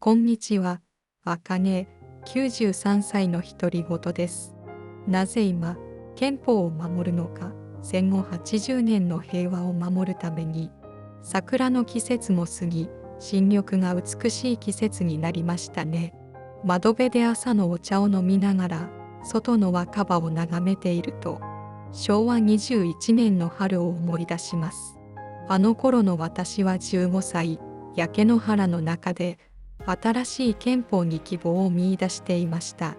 こんにちは。あかね、93歳の独り言です。なぜ今、憲法を守るのか。戦後80年の平和を守るために、桜の季節も過ぎ、新緑が美しい季節になりましたね。窓辺で朝のお茶を飲みながら、外の若葉を眺めていると、昭和21年の春を思い出します。あの頃の私は15歳、焼け野原の中で、新しい憲法に希望を見出していました。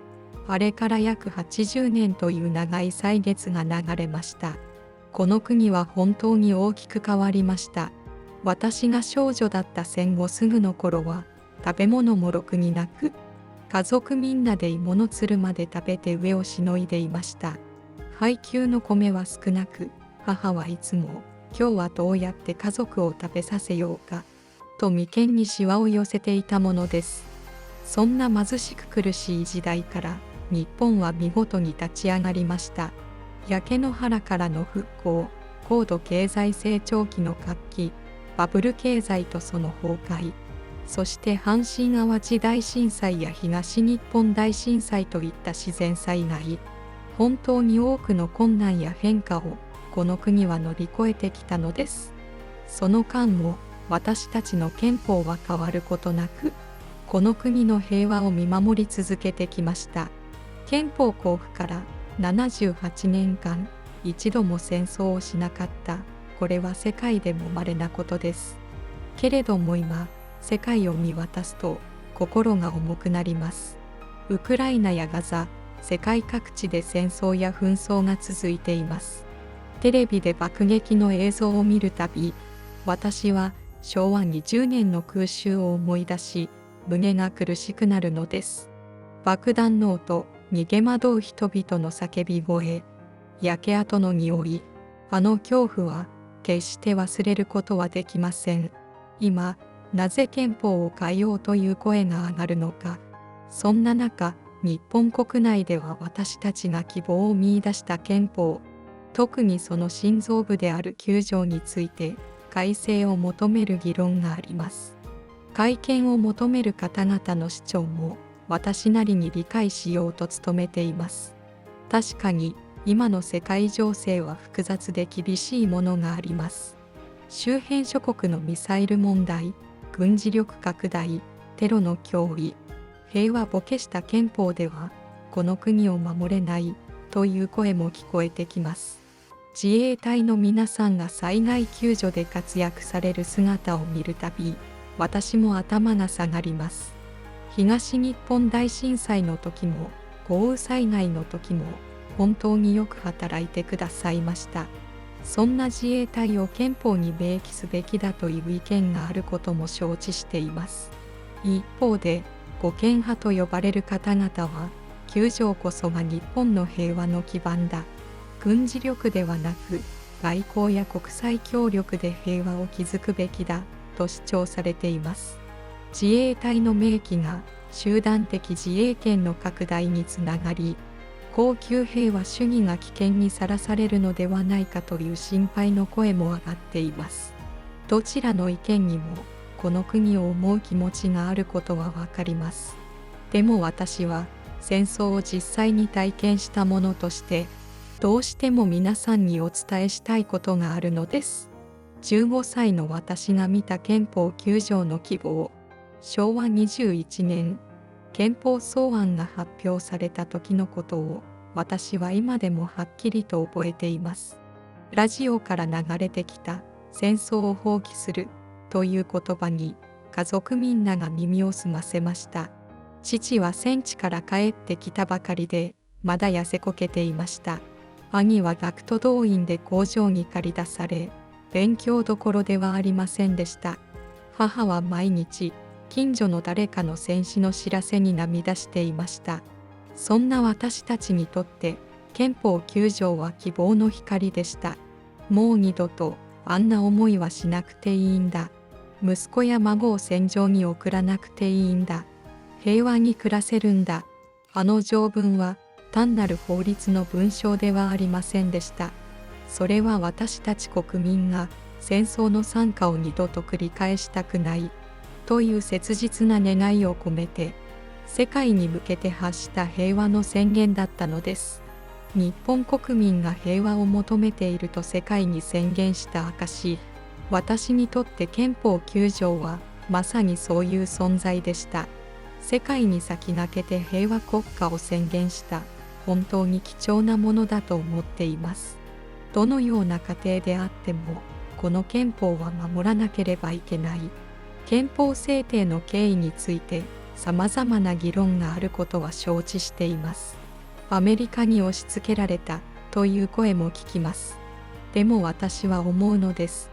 あれから約80年という長い歳月が流れました。この国は本当に大きく変わりました。私が少女だった戦後すぐの頃は、食べ物もろくになく、家族みんなで芋のつるまで食べて飢えをしのいでいました。配給の米は少なく、母はいつも、今日はどうやって家族を食べさせようか、と眉間にしわを寄せていたものです。そんな貧しく苦しい時代から日本は見事に立ち上がりました。焼け野原からの復興、高度経済成長期の活気、バブル経済とその崩壊、そして阪神・淡路大震災や東日本大震災といった自然災害、本当に多くの困難や変化をこの国は乗り越えてきたのです。その間も私たちの憲法は変わることなく、この国の平和を見守り続けてきました。憲法公布から78年間、一度も戦争をしなかった。これは世界でも稀なことです。けれども今、世界を見渡すと心が重くなります。ウクライナやガザ、世界各地で戦争や紛争が続いています。テレビで爆撃の映像を見るたび、私は昭和20年の空襲を思い出し、胸が苦しくなるのです。爆弾の音、逃げ惑う人々の叫び声、焼け跡の匂い、あの恐怖は決して忘れることはできません。今、なぜ憲法を変えようという声が上がるのか。そんな中、日本国内では私たちが希望を見出した憲法、特にその心臓部である9条について、改正を求める議論があります。改憲を求める方々の主張も私なりに理解しようと努めています。確かに今の世界情勢は複雑で厳しいものがあります。周辺諸国のミサイル問題、軍事力拡大、テロの脅威、平和ボケした憲法ではこの国を守れないという声も聞こえてきます。自衛隊の皆さんが災害救助で活躍される姿を見るたび、私も頭が下がります。東日本大震災の時も、豪雨災害の時も、本当によく働いてくださいました。そんな自衛隊を憲法に明記すべきだという意見があることも承知しています。一方で、護憲派と呼ばれる方々は、9条こそが日本の平和の基盤だ。軍事力ではなく外交や国際協力で平和を築くべきだと主張されています。自衛隊の明記が集団的自衛権の拡大につながり、恒久平和主義が危険にさらされるのではないかという心配の声も上がっています。どちらの意見にもこの国を思う気持ちがあることはわかります。でも私は戦争を実際に体験したものとして、どうしても皆さんにお伝えしたいことがあるのです。15歳の私が見た憲法9条の希望、昭和21年、憲法草案が発表された時のことを、私は今でもはっきりと覚えています。ラジオから流れてきた、戦争を放棄する、という言葉に、家族みんなが耳を澄ませました。父は戦地から帰ってきたばかりで、まだ痩せこけていました。兄は学徒動員で工場に駆り出され、勉強どころではありませんでした。母は毎日、近所の誰かの戦死の知らせに涙していました。そんな私たちにとって、憲法9条は希望の光でした。もう二度と、あんな思いはしなくていいんだ。息子や孫を戦場に送らなくていいんだ。平和に暮らせるんだ。あの条文は、単なる法律の文章ではありませんでした。それは私たち国民が戦争の惨禍を二度と繰り返したくないという切実な願いを込めて、世界に向けて発した平和の宣言だったのです。日本国民が平和を求めていると世界に宣言した証、私にとって憲法9条はまさにそういう存在でした。世界に先駆けて平和国家を宣言した本当に貴重なものだと思っています。どのような過程であっても、この憲法は守らなければいけない。憲法制定の経緯について様々な議論があることは承知しています。アメリカに押し付けられたという声も聞きます。でも私は思うのです。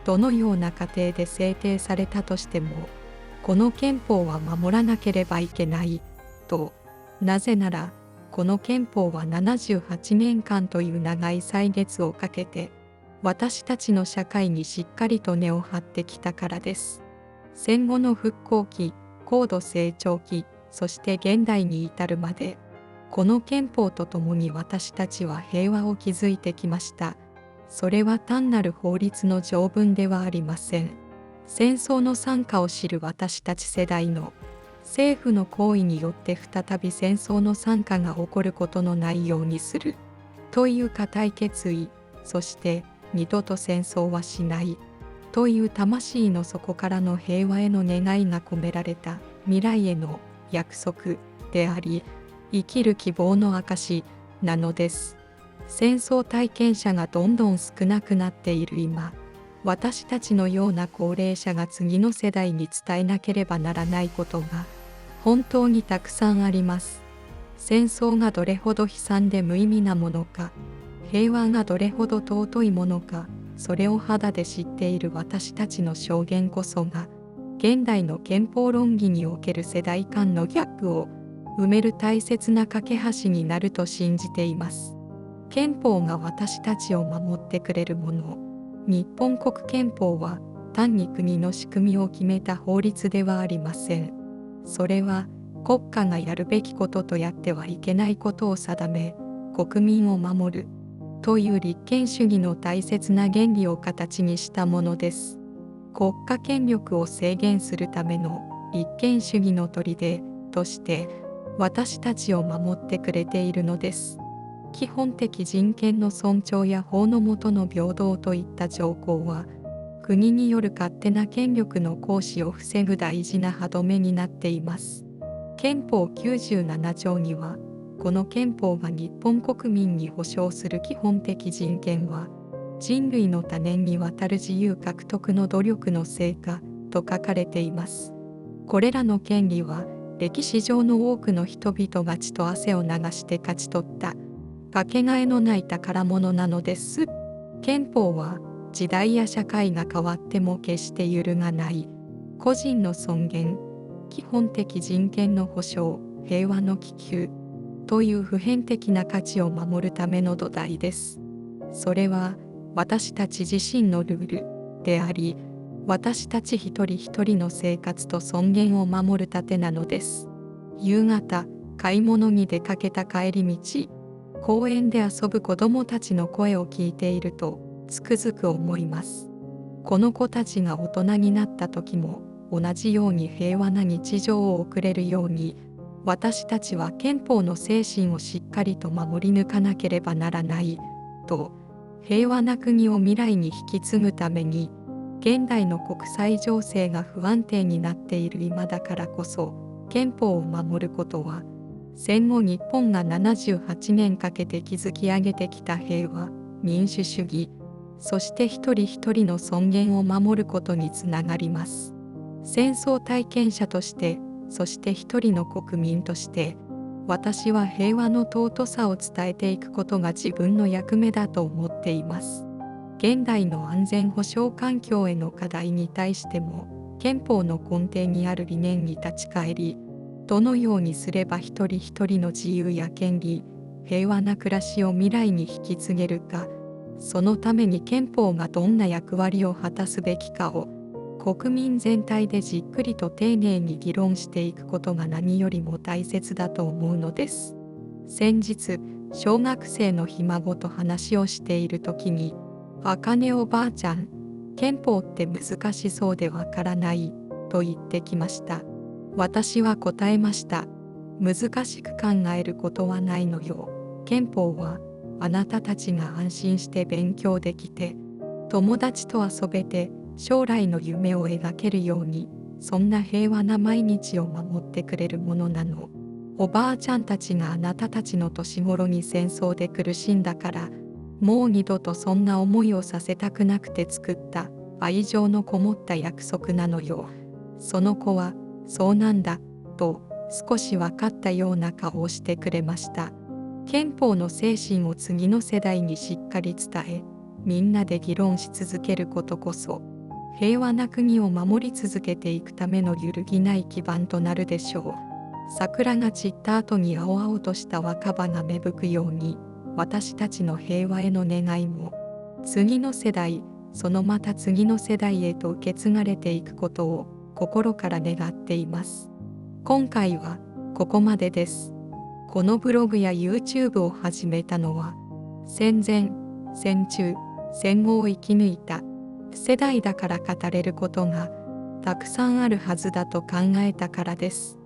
どのような過程で制定されたとしても、この憲法は守らなければいけないと。なぜなら、この憲法は78年間という長い歳月をかけて、私たちの社会にしっかりと根を張ってきたからです。戦後の復興期、高度成長期、そして現代に至るまで、この憲法とともに私たちは平和を築いてきました。それは単なる法律の条文ではありません。戦争の惨禍を知る私たち世代の政府の行為によって再び戦争の惨禍が起こることのないようにするという固い決意、そして二度と戦争はしないという魂の底からの平和への願いが込められた未来への約束であり、生きる希望の証なのです。戦争体験者がどんどん少なくなっている今、私たちのような高齢者が次の世代に伝えなければならないことが本当にたくさんあります。戦争がどれほど悲惨で無意味なものか、平和がどれほど尊いものか、それを肌で知っている私たちの証言こそが、現代の憲法論議における世代間のギャップを埋める大切な架け橋になると信じています。憲法が私たちを守ってくれるもの。日本国憲法は単に国の仕組みを決めた法律ではありません。それは国家がやるべきこととやってはいけないことを定め、国民を守るという立憲主義の大切な原理を形にしたものです。国家権力を制限するための立憲主義の砦として私たちを守ってくれているのです。基本的人権の尊重や法の下の平等といった条項は、国による勝手な権力の行使を防ぐ大事な歯止めになっています。憲法97条には、この憲法が日本国民に保障する基本的人権は、人類の多年にわたる自由獲得の努力の成果と書かれています。これらの権利は、歴史上の多くの人々が血と汗を流して勝ち取った。かけがえのない宝物なのです。憲法は時代や社会が変わっても決して揺るがない個人の尊厳、基本的人権の保障、平和の希求という普遍的な価値を守るための土台です。それは私たち自身のルールであり、私たち一人一人の生活と尊厳を守る盾なのです。夕方、買い物に出かけた帰り道、公園で遊ぶ子どもたちの声を聞いているとつくづく思います。この子たちが大人になった時も同じように平和な日常を送れるように、私たちは憲法の精神をしっかりと守り抜かなければならないと、平和な国を未来に引き継ぐために、現代の国際情勢が不安定になっている今だからこそ、憲法を守ることは戦後日本が78年かけて築き上げてきた平和、民主主義、そして一人一人の尊厳を守ることにつながります。戦争体験者として、そして一人の国民として、私は平和の尊さを伝えていくことが自分の役目だと思っています。現代の安全保障環境への課題に対しても、憲法の根底にある理念に立ち返り、どのようにすれば一人一人の自由や権利、平和な暮らしを未来に引き継げるか、そのために憲法がどんな役割を果たすべきかを、国民全体でじっくりと丁寧に議論していくことが何よりも大切だと思うのです。先日、小学生のひ孫と話をしている時に、あかねおばあちゃん、憲法って難しそうでわからない、と言ってきました。私は答えました。難しく考えることはないのよ。憲法はあなたたちが安心して勉強できて、友達と遊べて、将来の夢を描けるように、そんな平和な毎日を守ってくれるものなの。おばあちゃんたちがあなたたちの年頃に戦争で苦しんだから、もう二度とそんな思いをさせたくなくて作った愛情のこもった約束なのよ。その子は、そうなんだ、と少し分かったような顔をしてくれました。憲法の精神を次の世代にしっかり伝え、みんなで議論し続けることこそ、平和な国を守り続けていくための揺るぎない基盤となるでしょう。桜が散った後に青々とした若葉が芽吹くように、私たちの平和への願いも、次の世代、そのまた次の世代へと受け継がれていくことを心から願っています。今回はここまでです。このブログや YouTube を始めたのは、戦前、戦中、戦後を生き抜いた世代だから語れることがたくさんあるはずだと考えたからです。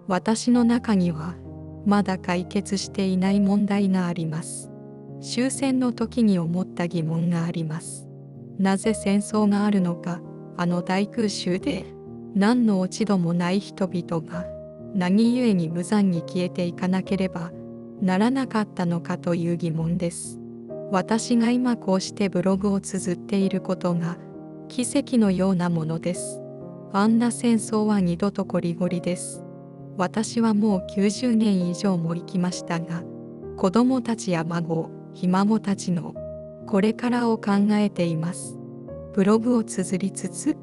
私の中にはまだ解決していない問題があります。終戦の時に思った疑問があります。なぜ戦争があるのか、あの大空襲で何の落ち度もない人々が何故に無残に消えていかなければならなかったのかという疑問です。私が今こうしてブログを綴っていることが奇跡のようなものです。あんな戦争は二度とこりごりです。私はもう90年以上も生きましたが、子供たちや孫、ひ孫たちのこれからを考えています。ブログを綴りつつ、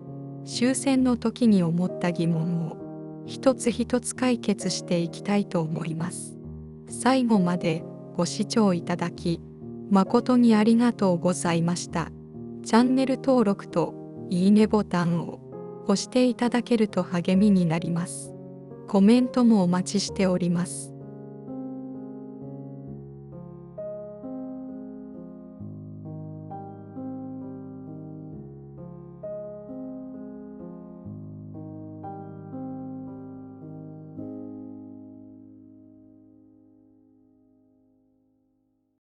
終戦の時に思った疑問を一つ一つ解決していきたいと思います。最後までご視聴いただき、誠にありがとうございました。チャンネル登録といいねボタンを押していただけると励みになります。コメントもお待ちしております。